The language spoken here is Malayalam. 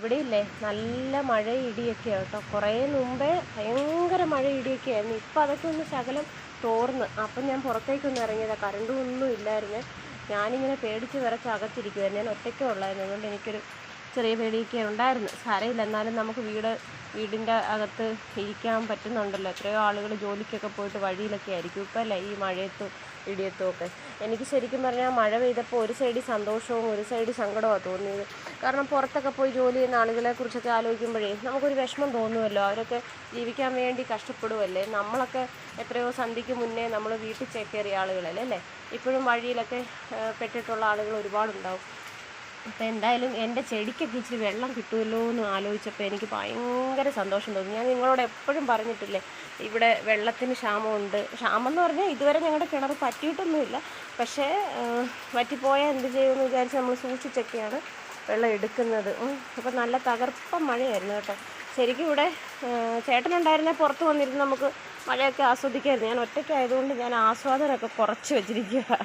ഇവിടെ ഇല്ലേ നല്ല മഴ ഇടിയൊക്കെയാണ് കേട്ടോ. കുറേ മുമ്പേ ഭയങ്കര മഴ ഇടിയൊക്കെയായിരുന്നു. ഇപ്പം അതൊക്കെ ഒന്ന് ശകലം തോർന്ന്. അപ്പം ഞാൻ പുറത്തേക്കൊന്ന് ഇറങ്ങിയതാണ്. കറണ്ടും ഒന്നും ഇല്ലായിരുന്നു. ഞാനിങ്ങനെ പേടിച്ച് വിറച്ച് അകത്തിരിക്കുമായിരുന്നു. ഞാൻ ഒറ്റയ്ക്കേ ഉള്ളായിരുന്നു. അതുകൊണ്ട് എനിക്കൊരു ചെറിയ പേടിയൊക്കെ ഉണ്ടായിരുന്നു. സാരമില്ല, എന്നാലും നമുക്ക് വീടിൻ്റെ അകത്ത് ഇരിക്കാൻ പറ്റുന്നുണ്ടല്ലോ. എത്രയോ ആളുകൾ ജോലിക്കൊക്കെ പോയിട്ട് വഴിയിലൊക്കെ ആയിരിക്കും ഇപ്പം അല്ലേ ഈ മഴയത്തും ഇടിയത്തും ഒക്കെ. എനിക്ക് ശരിക്കും പറഞ്ഞാൽ മഴ പെയ്തപ്പോൾ ഒരു സൈഡിൽ സന്തോഷവും ഒരു സൈഡിൽ സങ്കടമാണ് തോന്നിയത്. കാരണം പുറത്തൊക്കെ പോയി ജോലി ചെയ്യുന്ന ആളുകളെ കുറിച്ചൊക്കെ ആലോചിക്കുമ്പോഴേ നമുക്കൊരു വിഷമം തോന്നുമല്ലോ. അവരൊക്കെ ജീവിക്കാൻ വേണ്ടി കഷ്ടപ്പെടുമല്ലേ. നമ്മളൊക്കെ എത്രയോ സന്ധ്യയ്ക്ക് മുന്നേ നമ്മൾ വീട്ടിൽ ചേക്കേറിയ ആളുകളല്ലേ അല്ലേ. ഇപ്പോഴും വഴിയിലൊക്കെ പെട്ടിട്ടുള്ള ആളുകൾ ഒരുപാടുണ്ടാവും. അപ്പോൾ എന്തായാലും എൻ്റെ ചെടിക്കൊക്കെ ഇച്ചിരി വെള്ളം കിട്ടുമല്ലോ എന്ന് ആലോചിച്ചപ്പോൾ എനിക്ക് ഭയങ്കര സന്തോഷം തോന്നി. ഞാൻ നിങ്ങളോട് എപ്പോഴും പറഞ്ഞിട്ടില്ലേ ഇവിടെ വെള്ളത്തിന് ക്ഷാമമുണ്ട്. ക്ഷാമം എന്ന് പറഞ്ഞാൽ ഇതുവരെ ഞങ്ങളുടെ കിണർ പറ്റിയിട്ടൊന്നുമില്ല. പക്ഷേ പറ്റിപ്പോയാൽ എന്ത് ചെയ്യുമെന്ന് വിചാരിച്ച് നമ്മൾ സൂക്ഷിച്ചൊക്കെയാണ് വെള്ളം എടുക്കുന്നത്. അപ്പോൾ നല്ല തകർപ്പം മഴയായിരുന്നു കേട്ടോ. ശരിക്കും ഇവിടെ ചേട്ടനുണ്ടായിരുന്നേ പുറത്ത് വന്നിരുന്ന് നമുക്ക് മഴയൊക്കെ ആസ്വദിക്കാമായിരുന്നു. ഞാൻ ഒറ്റയ്ക്കായതുകൊണ്ട് ഞാൻ ആസ്വാദനമൊക്കെ കുറച്ച് വെച്ചിരിക്കുക.